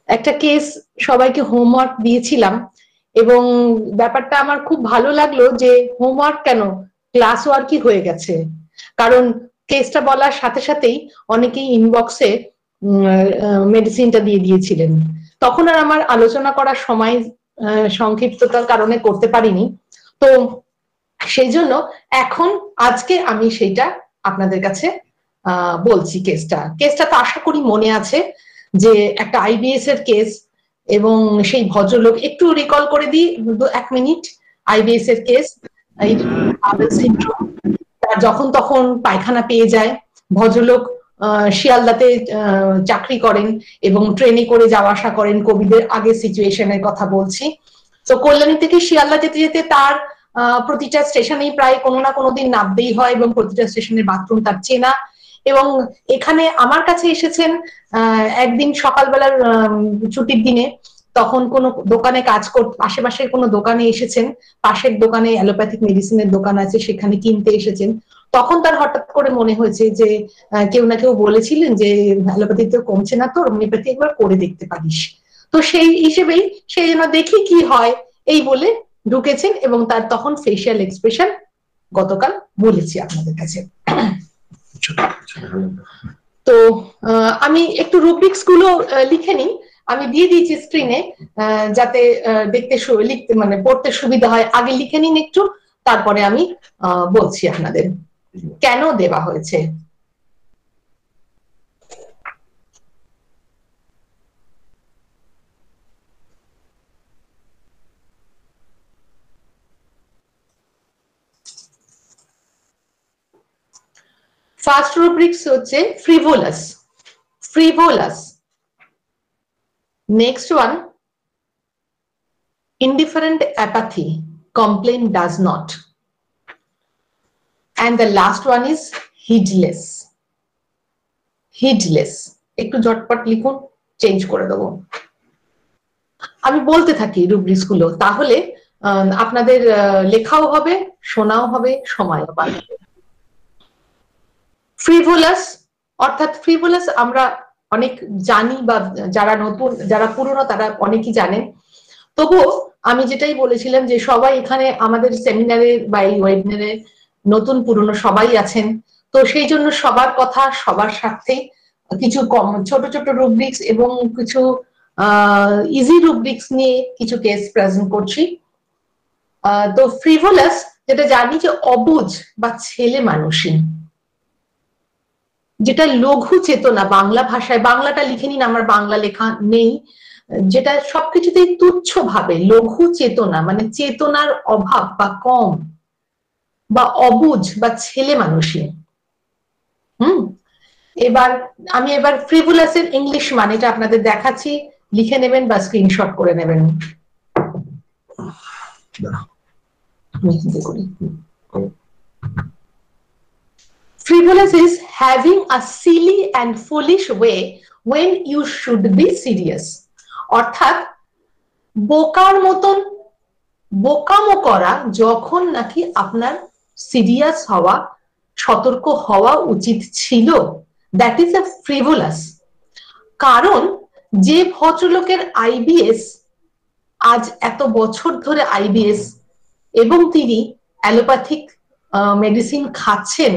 একটা কেস সবাইকে হোমওয়ার্ক দিয়েছিলাম, এবং ব্যাপারটা আমার খুব ভালো লাগলো যে হোমওয়ার্ক কেন, ক্লাস ওয়ার্কই হয়ে গেছে। কারণ কেসটা বলার সাথে সাথেই অনেকেই ইনবক্সে মেডিসিনটা দিয়ে দিয়েছিলেন। তখন আর আমার আলোচনা করার সময় সংক্ষিপ্ততার কারণে করতে পারিনি। তো সেই জন্য এখন আজকে আমি সেইটা আপনাদের কাছে বলছি। কেসটা তো আশা করি মনে আছে, যে একটা আইবিএস এর কেস, এবং সেই ভদ্রলোক, একটু রিকল করে দিই 1 মিনিট। আইবিএস এর কেস, সিনড্রোম, যখন তখন পায়খানা পেয়ে যায়। ভদ্রলোক শিয়ালদাতে চাকরি করেন এবং ট্রেনে করে যাওয়া আসা করেন, কোভিডের আগে সিচুয়েশনের কথা বলছি। তো কল্যাণী থেকে শিয়ালদা যেতে যেতে তার প্রতিটা স্টেশনেই প্রায় কোনো না কোনো দিন নামতেই হয়, এবং প্রতিটা স্টেশনের বাথরুম তার চেনা। এবং এখানে আমার কাছে এসেছেন একদিন সকালবেলার ছুটির দিনে, তখন কোনো দোকানে কাজ করতে, আশেপাশের কোনো দোকানে এসেছেন, পাশের দোকানে অ্যালোপ্যাথিক মেডিসিনের দোকান আছে, সেখানে কিনতে এসেছেন। তখন তার হঠাৎ করে মনে হয়েছে যে কেউ না কেউ বলেছিলেন যে অ্যালোপ্যাথি তো কমছে না, তো হোমিওপ্যাথি একবার করে দেখতে পারিস। তো সেই হিসেবেই সেই জন্য দেখি কি হয় এই বলে ঢুকেছেন, এবং তার তখন ফেশিয়াল এক্সপ্রেশন গতকাল বলেছি আপনাদের কাছে। তো আমি একটু রুব্রিক্স গুলো লিখে নিই, আমি দিয়ে দিয়েছি স্ক্রিনে, যাতে দেখতে লিখতে মানে পড়তে সুবিধা হয়। আগে লিখে নিন একটু, তারপরে আমি বলছি আপনাদের কেন দেওয়া হয়েছে। ফার্স্ট রুব্রিক্স হচ্ছে frivolous. Next one indifferent apathy, complain does not, and the last one is heedless. একটু ঝটপট লিখুন, চেঞ্জ করে দেবো। আমি বলতে থাকি রুব্রিক্স গুলো, তাহলে আপনাদের লেখাও হবে, শোনাও হবে, সময়ও পাবে। ফ্রিভোলাস, অর্থাৎ ফ্রিভোলাস আমরা অনেক জানি, বা যারা নতুন যারা পুরনো তারা অনেকেই জানেন। তবুও আমি যেটাই বলেছিলাম যে সবাই এখানে আমাদের সেমিনারে বা এই ওয়েবিনারে নতুন পুরনো সবাই আছেন, তো সেই জন্য সবার কথা সবার সাথে কিছু ছোট ছোট রুব্রিক্স এবং কিছু ইজি রুব্রিক্স নিয়ে কিছু কেস প্রেজেন্ট করছি। তো ফ্রিভোলাস যেটা জানি যে অবুঝ বা ছেলে মানুষই, যেটা লঘু চেতনা, বাংলা ভাষায়, বাংলাটা লিখে নিন, আমার বাংলা লেখা নেই, যেটা সবকিছুতেই তুচ্ছ ভাবে, লঘু চেতনা মানে চেতনার অভাব বা কম, বা অবুঝ বা ছেলে মানুষই। এবার আমি ফ্রিভোলাসের ইংলিশ মানেটা আপনাদের দেখাচ্ছি, লিখে নেবেন বা স্ক্রিনশট করে নেবেন। Frivolous is having a silly and foolish way when you should be serious. অর্থাৎ বোকার মতন বোকামো করা যখন নাকি আপনার সিরিয়াস হওয়া, সতর্ক হওয়া উচিত ছিল, দ্যাট ইজ এ ফ্রিভোলাস। কারণ যে ভদ্রলোকের আইবিএস, আজ এত বছর ধরে আইবিএস, এবং তিনি অ্যালোপ্যাথিক মেডিসিন খাচ্ছেন,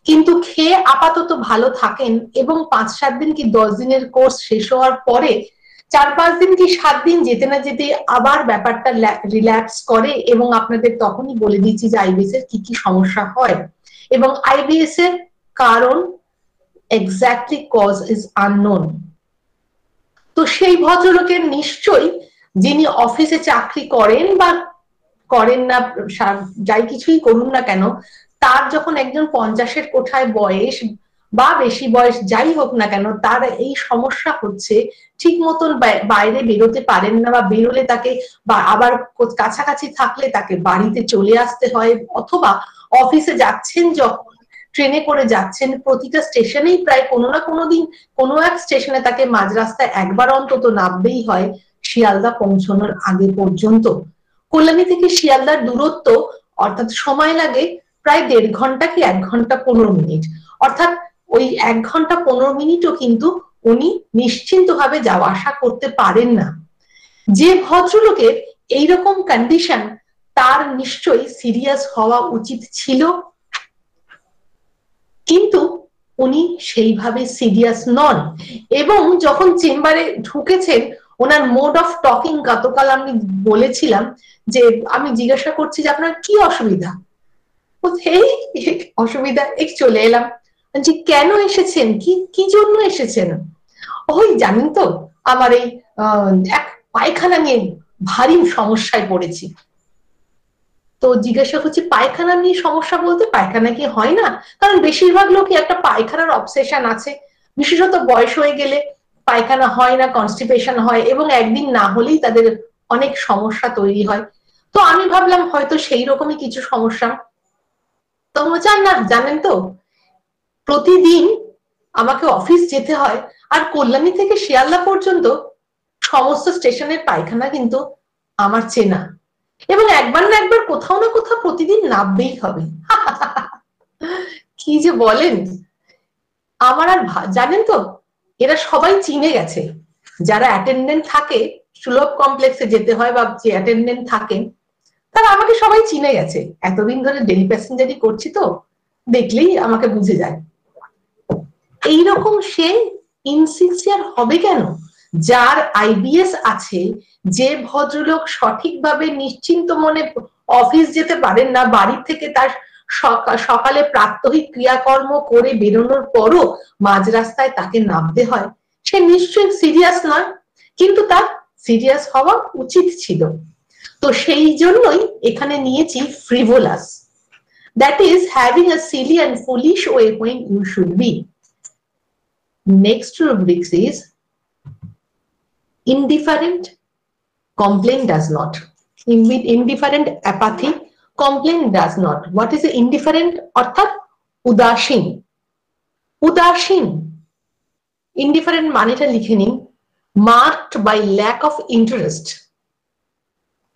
কিন্তু খেয়ে আপাতত ভালো থাকেন, এবং 5-7 দিন কি 10 দিনের কোর্স শেষ হওয়ার পরে 4-5 দিন কি 7 দিন যেতে না যেতে আবার ব্যাপারটা রিল্যাক্স করে, এবং আপনাদের তখনই বলে দিচ্ছি যে আইবিএস এর কি কি সমস্যা হয়, এবং আইবিএস এর কারণ এক্স্যাক্টলি কজ ইজ আননোন। তো সেই ভদ্রলোকের নিশ্চয়ই, যিনি অফিসে চাকরি করেন বা করেন না, যাই কিছুই করুন না কেন, তার যখন একজন 50-এর কোঠায় বয়স বা বেশি বয়স যাই হোক না কেন, তার এই সমস্যা হচ্ছে, ঠিক মতন বাইরে বেরোতে পারেন না, বা বেরোলে তাকে, বা আবার কাছাকাছি থাকলে তাকে বাড়িতে চলে আসতে হয়, অথবা অফিসে যাচ্ছেন যখন, ট্রেনে করে যাচ্ছেন, প্রতিটা স্টেশনেই প্রায় কোনো না কোনো দিন কোনো এক স্টেশনে তাকে মাঝ রাস্তায় একবার অন্তত নামবেই হয় শিয়ালদা পৌঁছানোর আগে পর্যন্ত। কল্যাণী থেকে শিয়ালদার দূরত্ব অর্থাৎ সময় লাগে প্রায় 1.5 ঘন্টা কি 1 ঘন্টা 15 মিনিট, অর্থাৎ ওই 1 ঘন্টা 15 মিনিটও কিন্তু উনি নিশ্চিন্তভাবে যাওয়া আসা করতে পারেন না। যে ভদ্রলোকের এইরকম কন্ডিশন, তার নিশ্চয়ই সিরিয়াস হওয়া উচিত ছিল, কিন্তু উনি সেইভাবে সিরিয়াস নন। এবং যখন চেম্বারে ঢুকেছেন, ওনার মোড অফ টকিং, গতকাল আমি বলেছিলাম যে আমি জিজ্ঞাসা করছি যে আপনার কি অসুবিধা, এই অসুবিধা, এই চলে এলাম। যে কেন এসেছেন, কি কি জন্য এসেছেন? ওই জানেন তো আমার এই এক পায়খানা নিয়ে ভারী সমস্যায় পড়েছি। তো জিজ্ঞাসা করছি পায়খানা নিয়ে সমস্যা বলতে পায়খানা কি হয় না? কারণ বেশিরভাগ লোকই একটা পায়খানার অবসেশন আছে, বিশেষত বয়স হয়ে গেলে পায়খানা হয় না, কনস্টিপেশন হয়, এবং একদিন না হলেই তাদের অনেক সমস্যা তৈরি হয়। তো আমি ভাবলাম হয়তো সেই রকমই কিছু সমস্যা। তো চান না, জানেন তো প্রতিদিন আমাকে অফিস যেতে হয়, আর কল্যাণী থেকে শিয়ালদা পর্যন্ত সমস্ত স্টেশনের পায়খানা কিন্তু আমার চেনা, এবং একবার না একবার কোথাও না কোথাও প্রতিদিন নামবেই হবে। কি যে বলেন! আমার আর জানেন তো এরা সবাই চিনে গেছে, যারা অ্যাটেন্ডেন্ট থাকে, সুলভ কমপ্লেক্সে যেতে হয় বা যে অ্যাটেন্ডেন্ট থাকেন, তারা আমাকে সবাই চিনে গেছে। এতদিন ধরে ডেলি প্যাসেঞ্জারি করছি তো, দেখলেই আমাকে বুঝে যায়। এইরকম সে ইনসিনসিয়ার হবে কেন? যার আইবিএস আছে, যে ভদ্রলোক সঠিকভাবে নিশ্চিন্ত মনে অফিস যেতে পারেন না, বাড়ি থেকে তার সকালে প্রাত্যহিক ক্রিয়াকর্ম করে বেরোনোর পরও মাঝ রাস্তায় তাকে নামতে হয়, সে নিশ্চয়ই সিরিয়াস নয়, কিন্তু তার সিরিয়াস হওয়া উচিত ছিল। তো সেই জন্যই এখানে নিয়েছি frivolous, that is having a silly and foolish way when you should be. Next rubrics is indifferent, complain does not. Indifferent, apathy, complain does not. What is indifferent? অর্থাৎ উদাসীন। উদাসীন, indifferent মানেটা লিখে নিন, marked by lack of interest.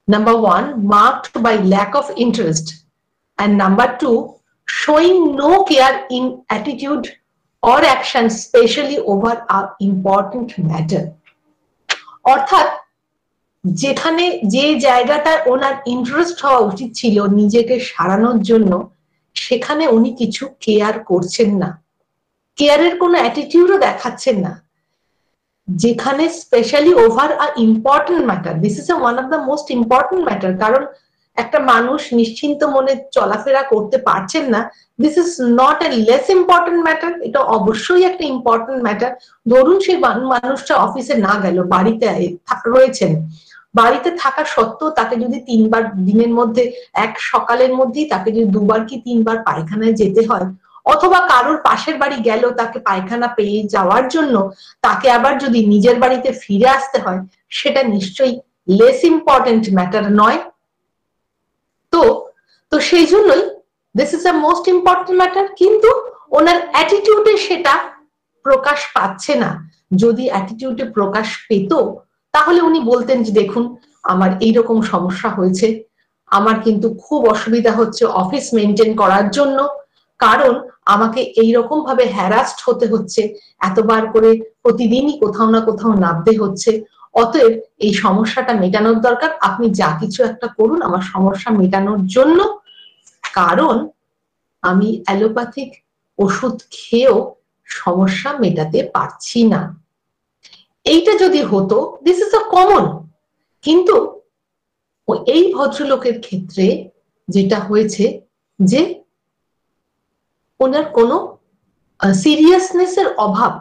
Number one, marked by lack of interest, and number two, showing no care in attitude or action, especially over an important matter. অর্থাৎ যেখানে যে জায়গাটা ওনার ইন্টারেস্ট হওয়া উচিত ছিল নিজেকে সারানোর জন্য, সেখানে উনি কিছু কেয়ার করছেন না, কেয়ারের কোনো অ্যাটিটিউডও দেখাচ্ছেন না। যেখানে specially over a important matter, this is one of the most important matter, কারণ একটা মানুষ নিশ্চিন্ত মনে চলাফেরা করতে পারছেন না, this is not a less important matter, এটা অবশ্যই একটা ইম্পর্টেন্ট ম্যাটার। ধরুন সেই মানুষটা অফিসে না গেল, বাড়িতে রয়েছেন, বাড়িতে থাকা সত্ত্বেও তাকে যদি তিনবার দিনের মধ্যে, এক সকালের মধ্যেই তাকে যদি দুবার কি তিনবার পায়খানায় যেতে হয়, অথবা কারোর পাশের বাড়ি গেল তাকে পায়খানা পেয়ে যাওয়ার জন্য তাকে আবার যদি নিজের বাড়িতে ফিরে আসতে হয়, সেটা নিশ্চয়ই লেস ইম্পর্টেন্ট ম্যাটার নয়। তো তো সেই জন্যই this is a most important matter, কিন্তু ওনার অ্যাটিটিউডে সেটা প্রকাশ পাচ্ছে না। যদি অ্যাটিটিউডে প্রকাশ পেত তাহলে উনি বলতেন যে দেখুন আমার এইরকম সমস্যা হয়েছে, আমার কিন্তু খুব অসুবিধা হচ্ছে অফিস মেনটেন করার জন্য, কারণ আমাকে এইরকম ভাবে হ্যারাস্ট হতে হচ্ছে, এতবার করে প্রতিদিনই কোথাও না কোথাও নামতে হচ্ছে, অতএব এই সমস্যাটা মেটানোর দরকার, আপনি যা কিছু একটা করুন আমার সমস্যা মেটানোর জন্য, কারণ আমি অ্যালোপ্যাথিক ওষুধ খেয়েও সমস্যা মেটাতে পারছি না। এইটা যদি হতো, দিস ইজ আ কমন, কিন্তু এই ভদ্রলোকের ক্ষেত্রে যেটা হয়েছে যে ওনার কোনো সিরিয়াসনেসের অভাব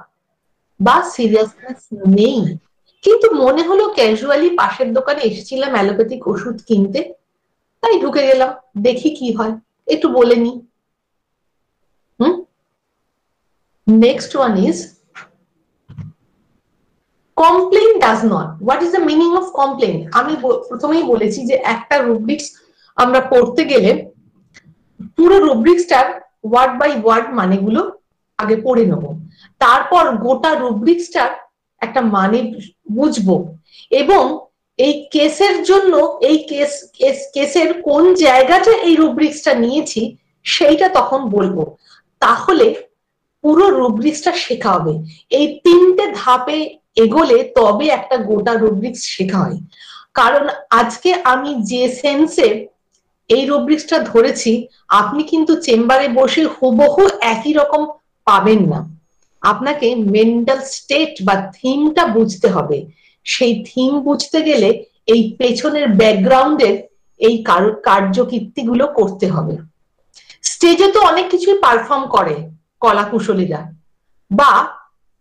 বা সিরিয়াসনেস নেই, কিন্তু মনে হলো ক্যাজুয়ালি পাশের দোকানে এসেছিলাম অ্যালোপ্যাথিক ওষুধ কিনতে, তাই ঢুকে গেলাম, দেখি কি হয়, একটু বলে নি। Next one is complain does not. What is the meaning of complain? আমি প্রথমেই বলেছি যে একটা রুব্রিক্স আমরা পড়তে গেলে পুরো রুব্রিক্সটার ওয়ার্ড বাই ওয়ার্ড মানেগুলো আগে পড়ে নেব, তারপর গোটা রুব্রিক্সটার একটা মানে বুঝবো, এবং এই কেসের জন্য এই কেসের কোন জায়গাটা এই রুব্রিক্সটা নিয়েছি সেইটা তখন বলবো। তাহলে পুরো রুব্রিক্সটা শেখা হবে। এই 3টে ধাপে এগোলে তবে একটা গোটা রুব্রিক্স শেখা হয়। কারণ আজকে আমি যে সেন্সে এই রুব্রিক্সটা ধরেছি, আপনি কিন্তু চেম্বারে বসে হুবহু একই রকম পাবেন না। আপনাকে মেন্টাল স্টেট বা থিমটা বুঝতে হবে। সেই থিম বুঝতে গেলে এই পেছনের ব্যাকগ্রাউন্ডের এই কার্যকীর্তিগুলো করতে হবে। স্টেজে তো অনেক কিছুই পারফর্ম করে কলাকুশলীরা, বা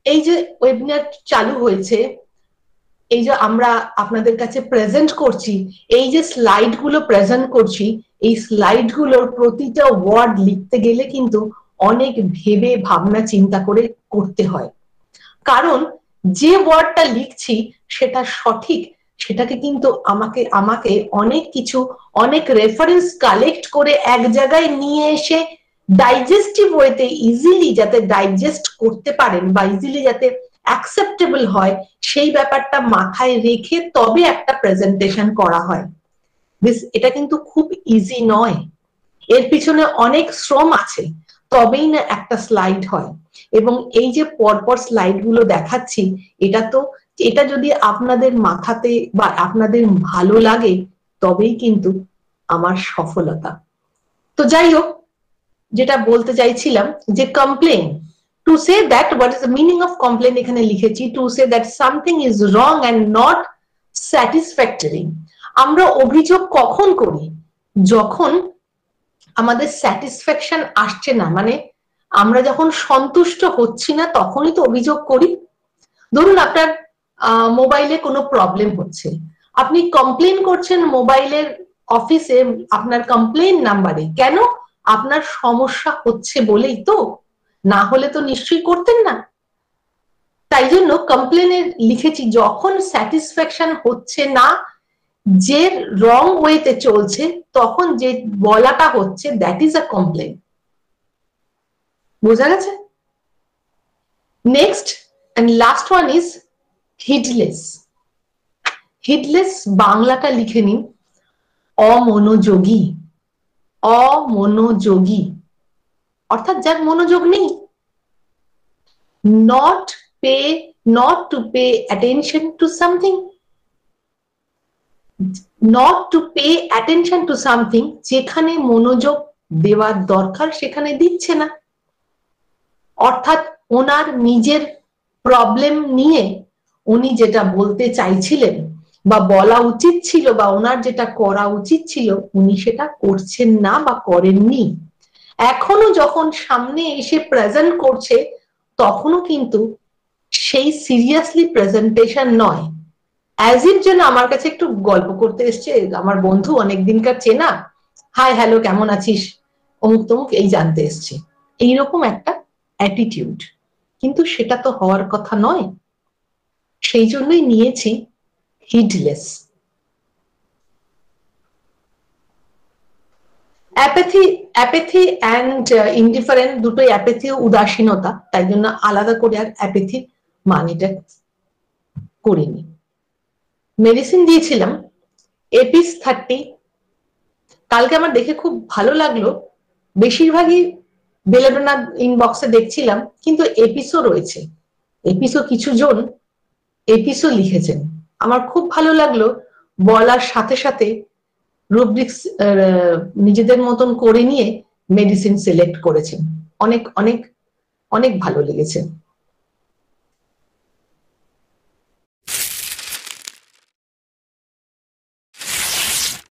এই যে ওয়েবিনার চালু হয়েছে, এই যে আমরা আপনাদের কাছে প্রেজেন্ট করছি, এই যে স্লাইড গুলো প্রেজেন্ট করছি, এই স্লাইড গুলোর প্রতিটা ওয়ার্ড লিখতে গেলে কিন্তু অনেক ভেবে ভাবনা চিন্তা করে করতে হয়। কারণ যে ওয়ার্ডটা লিখছি সেটা সঠিক, সেটাকে কিন্তু আমাকে অনেক কিছু, অনেক রেফারেন্স কালেক্ট করে এক জায়গায় নিয়ে এসে ডাইজেস্টিভ ওয়েতে ইজিলি যাতে ডাইজেস্ট করতে পারেন বা ইজিলি যাতে অ্যাকসেপ্টেবল হয়, সেই ব্যাপারটা মাথায় রেখে তবে একটা প্রেজেন্টেশন করা হয়। এটা কিন্তু খুব ইজি নয়, এর পিছনে অনেক শ্রম আছে, তবেই না একটা স্লাইড হয়। এবং এই যে পরপর স্লাইড গুলো দেখাচ্ছি, এটা যদি আপনাদের মাথাতে বা আপনাদের ভালো লাগে তবেই কিন্তু আমার সফলতা। তো যাই হোক, যেটা বলতে চাইছিলাম যে complain, to say that, what is the meaning of complain এখানে লিখেছি, to say that something is wrong and not satisfactory. আমরা অভিযোগ কখন করি? যখন আমাদের স্যাটিসফ্যাকশন আসছে না, মানে আমরা যখন সন্তুষ্ট হচ্ছি না তখনই তো অভিযোগ করি। ধরুন আপনার মোবাইলে কোনো প্রবলেম হচ্ছে, আপনি কমপ্লেন করছেন মোবাইলের অফিসে আপনার কমপ্লেন নাম্বারে, কেন? আপনার সমস্যা হচ্ছে বলেই তো, না হলে তো নিশ্চয়ই করতেন না। তাই জন্য কমপ্লেনে লিখেছি যখন স্যাটিসফ্যাকশন হচ্ছে না, যে রং ওয়েতে চলছে, তখন যে বলাটা হচ্ছে দ্যাট ইজ আ কমপ্লেন। বোঝা গেছে? Next and last one is heedless. Heedless বাংলাটা লিখে নিন, অমনোযোগী। অমনোযোগী অর্থাৎ যার মনোযোগ নেই। not to pay attention to something, not to pay attention to something, যেখানে মনোযোগ দেওয়ার দরকার সেখানে দিচ্ছে না। অর্থাৎ ওনার নিজের প্রবলেম নিয়ে উনি যেটা বলতে চাইছিলেন বা বলা উচিত ছিল বা ওনার যেটা করা উচিত ছিল উনি সেটা করছেন না বা করেননি। এখনো যখন সামনে এসে প্রেজেন্ট করছে তখনও কিন্তু সেই সিরিয়াসলি প্রেজেন্টেশন নয়, অ্যাজ ইফ যেন আমার কাছে একটু গল্প করতে এসছে আমার বন্ধু অনেকদিনকার চেনা, হাই হ্যালো কেমন আছিস, অমুক তমুক এই জানতে এসছে, এইরকম একটা অ্যাটিটিউড। কিন্তু সেটা তো হওয়ার কথা নয়, সেই জন্যই নিয়েছি হিডলেস। অ্যাপেথি অ্যান্ড ইনডিফারেন্ট দুটোই, অ্যাপেথি উদাসীনতা, তাই জন্য আলাদা করে আর অ্যাপেথির মানেটা করিনি। মেডিসিন দিয়েছিলাম এপিস 30। কালকে আমার দেখে খুব ভালো লাগলো, বেশিরভাগই বেলেডোনা ইনবক্সে দেখছিলাম কিন্তু এপিসও রয়েছে, এপিসও কিছু জন এপিসও লিখেছেন। আমার খুব ভালো লাগলো, বলার সাথে সাথে রুব্রিক্স নিজেদের মতন করে নিয়ে মেডিসিন সিলেক্ট করেছেন, অনেক অনেক অনেক ভালো লেগেছে।